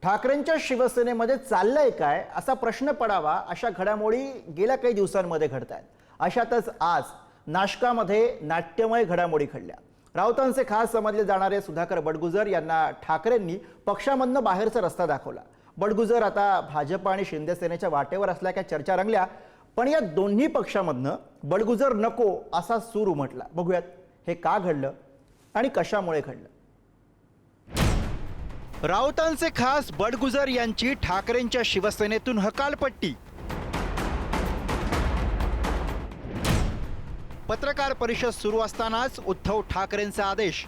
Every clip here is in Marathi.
ठाकरेंच्या शिवसेनेमध्ये चाललंय काय असा प्रश्न पडावा अशा घडामोडी गेल्या काही दिवसांमध्ये घडत आहेत. अशातच आज नाशकामध्ये नाट्यमय घडामोडी घडल्या. राऊतांचे खास समजले जाणारे सुधाकर बडगुजर यांना ठाकरेंनी पक्षामधनं बाहेरचा रस्ता दाखवला. बडगुजर आता भाजप आणि शिंदे सेनेच्या वाटेवर असल्याच्या चर्चा रंगल्या, पण या दोन्ही पक्षामधनं बडगुजर नको असा सूर उमटला. बघूयात हे का घडलं आणि कशामुळे घडलं. राऊतांचे खास बडगुजर यांची ठाकरेंच्या शिवसेनेतून हकालपट्टी. पत्रकार परिषद सुरू असतानाच उद्धव ठाकरेंचा आदेश.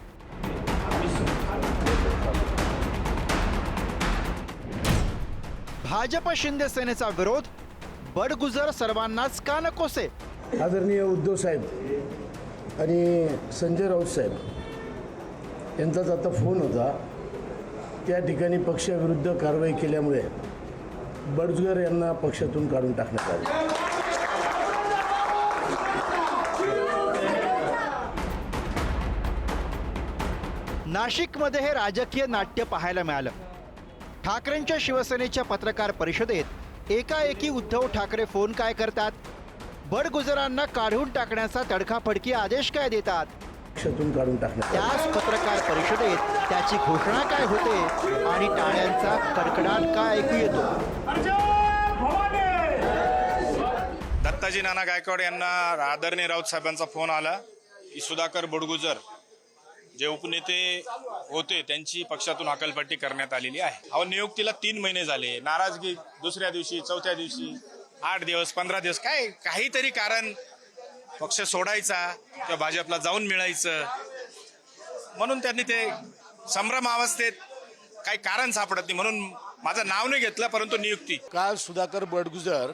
भाजप शिंदे सेनेचा विरोध. बडगुजर सर्वांनाच का नकोसे. आदरणीय उद्धव साहेब आणि संजय राऊत साहेब यांचाच आता फोन होता. त्या ठिकाणी पक्षाविरुद्ध कारवाई केल्यामुळे बडगुजर यांना पक्षातून काढून टाकण्यात आले. नाशिकमध्ये हे राजकीय नाट्य पाहायला मिळालं. ठाकरेंच्या शिवसेनेच्या पत्रकार परिषदेत एकाएकी उद्धव ठाकरे फोन काय करतात, बडगुजरांना काढून टाकण्याचा तडकाफडकी आदेश काय देतात, पक्षातून काढून टाकण्यात आले. त्याच पत्रकार परिषदेत त्याची घोषणा काय होते आणि टाळ्यांचा कडकडाट काय ऐकू येतो. दत्ताजी नाना गायकवाड यांना आदरणीय राऊत साहेबांचा फोन आला की सुधाकर बडगुजर जे उपनेते होते त्यांची पक्षातून हकालपट्टी करण्यात आलेली आहे. अहो, नियुक्तीला 3 महिने झाले. नाराजगी दुसऱ्या दिवशी, चौथ्या दिवशी, 8 दिवस, 15 दिवस, काहीतरी कारण पक्ष सोडायचा किंवा भाजपला जाऊन मिळायचं म्हणून त्यांनी ते संभ्रम अवस्थेत काही कारण सापडत नाही म्हणून माझं नाव नाही घेतलं, परंतु नियुक्ती. काल सुधाकर बडगुजर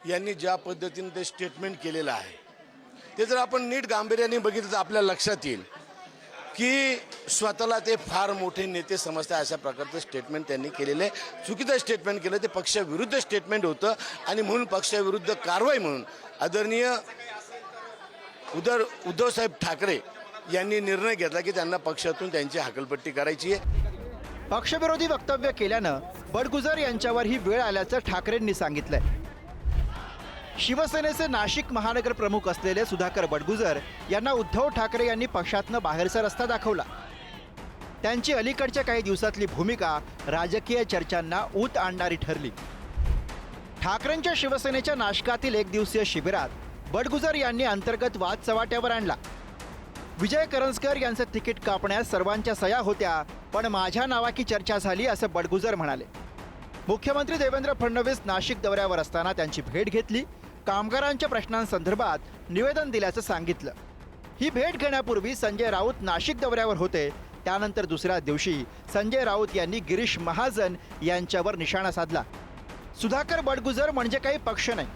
यांनी ज्या पद्धतीने ते स्टेटमेंट केलेलं आहे ते जर आपण नीट गांभीर्याने बघितलं तर आपल्या लक्षात येईल की स्वतःला ते फार मोठे नेते समजतात. अशा प्रकारचं स्टेटमेंट त्यांनी केलेलं आहे. चुकीचं स्टेटमेंट केलं. ते पक्षाविरुद्ध स्टेटमेंट होतं आणि म्हणून पक्षाविरुद्ध कारवाई म्हणून आदरणीय उद्धवसाहेब ठाकरे यांनी निर्णय घेतला की त्यांना पक्षातून त्यांची हकालपट्टी करायची आहे. पक्षविरोधी वक्तव्य केल्यानं बडगुजर यांच्यावर ही वेळ आल्याचं ठाकरेंनी सांगितलंय. शिवसेनेचे नाशिक महानगर प्रमुख असलेले सुधाकर बडगुजर यांना उद्धव ठाकरे यांनी पक्षातनं बाहेरचा रस्ता दाखवला. त्यांची अलीकडच्या काही दिवसातली भूमिका राजकीय चर्चांना ऊत आणणारी ठरली. ठाकरेंच्या शिवसेनेच्या नाशकातील 1 दिवसीय शिबिरात बडगुजर यांनी अंतर्गत वाद चव्हाट्यावर आणला. विजय करंजकर यांचं तिकीट कापण्यास सर्वांच्या सह्या होत्या, पण माझ्या नावाची चर्चा झाली असं बडगुजर म्हणाले. मुख्यमंत्री देवेंद्र फडणवीस नाशिक दौऱ्यावर असताना त्यांची भेट घेतली. कामगारांच्या प्रश्नांसंदर्भात निवेदन दिल्याचं सांगितलं. ही भेट घेण्यापूर्वी संजय राऊत नाशिक दौऱ्यावर होते. त्यानंतर दुसऱ्या दिवशी संजय राऊत यांनी गिरीश महाजन यांच्यावर निशाणा साधला. सुधाकर बडगुजर म्हणजे काही पक्ष नाही,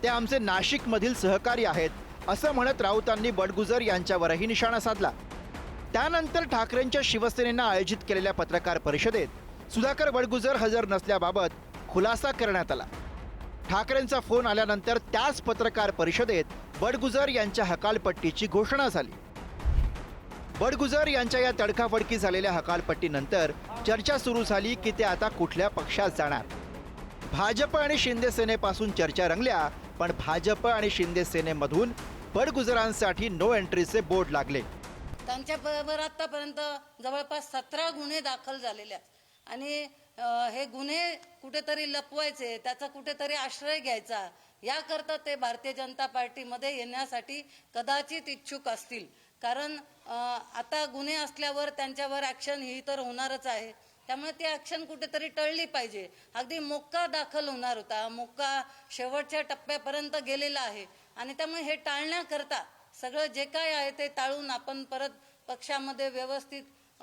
ते आमचे नाशिकमधील सहकारी आहेत असं म्हणत राऊतांनी बडगुजर यांच्यावरही निशाणा साधला. त्यानंतर ठाकरेंच्या शिवसेनेनं आयोजित केलेल्या पत्रकार परिषदेत सुधाकर बडगुजर हजर नसल्याबाबत खुलासा करण्यात आला. ठाकरेंचा फोन आल्यानंतर त्याच पत्रकार परिषदेत बडगुजर यांच्या हकालपट्टीची घोषणा झाली. बडगुजर यांच्या या तडकाफडकी झालेल्या हकालपट्टीनंतर चर्चा सुरू झाली की ते आता कुठल्या पक्षात जाणार. भाजप आणि शिंदे सेनेपासून चर्चा रंगल्या, पण भाजप आणि शिंदे सेनेमधून बडगुजरांसाठी नो एंट्रीचे बोर्ड लागले. त्यांच्याबरोबर आतापर्यंत जवळपास 17 गुन्हे दाखल झालेले आहेत आणि हे गुन्हे कुठेतरी लपवायचे, त्याचा कुठेतरी आश्रय घ्यायचा, याकरता ते भारतीय जनता पार्टीमध्ये येण्यासाठी कदाचित इच्छुक असतील. कारण आता गुन्हे असल्यावर त्यांच्यावर ॲक्शन ही तर होणारच आहे. त्यामुळे ती ॲक्शन कुठेतरी टळली पाहिजे. अगदी मोक्का दाखल होणार होता, मोक्का शेवटच्या टप्प्यापर्यंत गेलेला आहे आणि त्यामुळे हे टाळण्याकरता सगळं जे काय आहे ते टाळून आपण परत पक्षामध्ये व्यवस्थित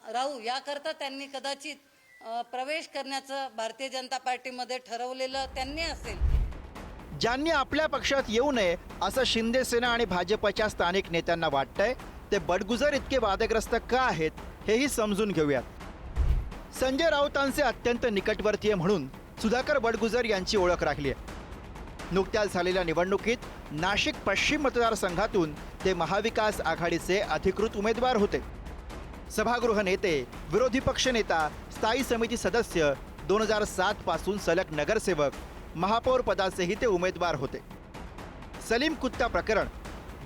राहू याकरता त्यांनी कदाचित प्रवेश करण्याचं भारतीय जनता पार्टीमध्ये ठरवलेलं त्यांनी असेल. ज्यांनी आपल्या पक्षात येऊ नये असं शिंदे सेना आणि भाजपच्या स्थानिक नेत्यांना वाटतंय, ते बडगुजर इतके वादग्रस्त का आहेत हेही समजून घेऊयात. संजय राऊतांचे अत्यंत निकटवर्तीय म्हणून सुधाकर बडगुजर यांची ओळख राखली आहे. नुकत्याच झालेल्या निवडणुकीत नाशिक पश्चिम मतदारसंघातून ते महाविकास आघाडीचे अधिकृत उमेदवार होते. सभागृह नेते, विरोधी पक्षनेता, स्थायी समिती सदस्य, 2007 पासून सलग नगरसेवक, महापौर पदाचेही ते उमेदवार होते. सलीम कुत्ता प्रकरण,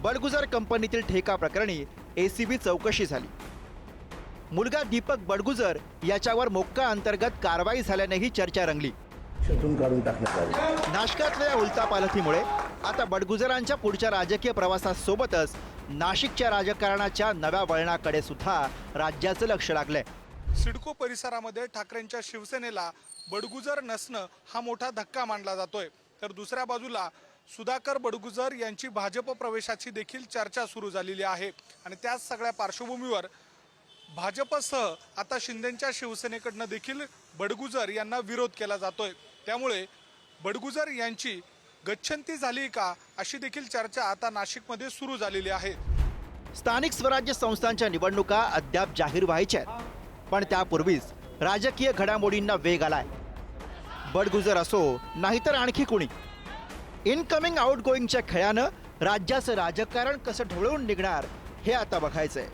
बडगुजर कंपनीतील ठेका प्रकरणी एसीबी चौकशी झाली. मुलगा दीपक बडगुजर याच्यावर मोक्का अंतर्गत कारवाई झाल्यानेही चर्चा रंगली. काढून टाकण्यात आले. नाशकातल्या या उलथापालथीमुळे आता बडगुजरांच्या पुढच्या राजकीय प्रवासासोबतच नाशिकच्या राजकारणाच्या नव्या वळणाकडे सुद्धा राज्याचं लक्ष लागलंय. सिडको परिसरामध्ये ठाकरेंच्या शिवसेनेला बडगुजर नसणं हा मोठा धक्का मानला जातोय. तर दुसऱ्या बाजूला सुधाकर बडगुजर यांची भाजप प्रवेशाची देखील चर्चा सुरू झालेली आहे. आणि त्याच सगळ्या पार्श्वभूमीवर भाजपसह आता शिंदेंच्या शिवसेनेकडनं देखील बडगुजर यांना विरोध केला जातोय. त्यामुळे बडगुजर यांची गच्छंती झाली का अशी देखील चर्चा आता नाशिकमध्ये सुरू झालेली आहे. स्थानिक स्वराज्य संस्थांच्या निवडणुका अद्याप जाहीर व्हायच्या आहेत, पण त्यापूर्वीच राजकीय घडामोडींना वेग आलाय. बडगुजर असो नाहीतर आणखी कोणी, इनकमिंग आउटगोईंगच्या खेळानं राज्याचं राजकारण कसं ढवळून निघणार हे आता बघायचंय.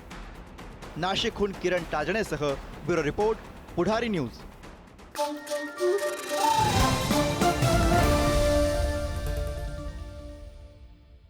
नाशिकहून किरण ताजणेसह ब्युरो रिपोर्ट, पुढारी न्यूज.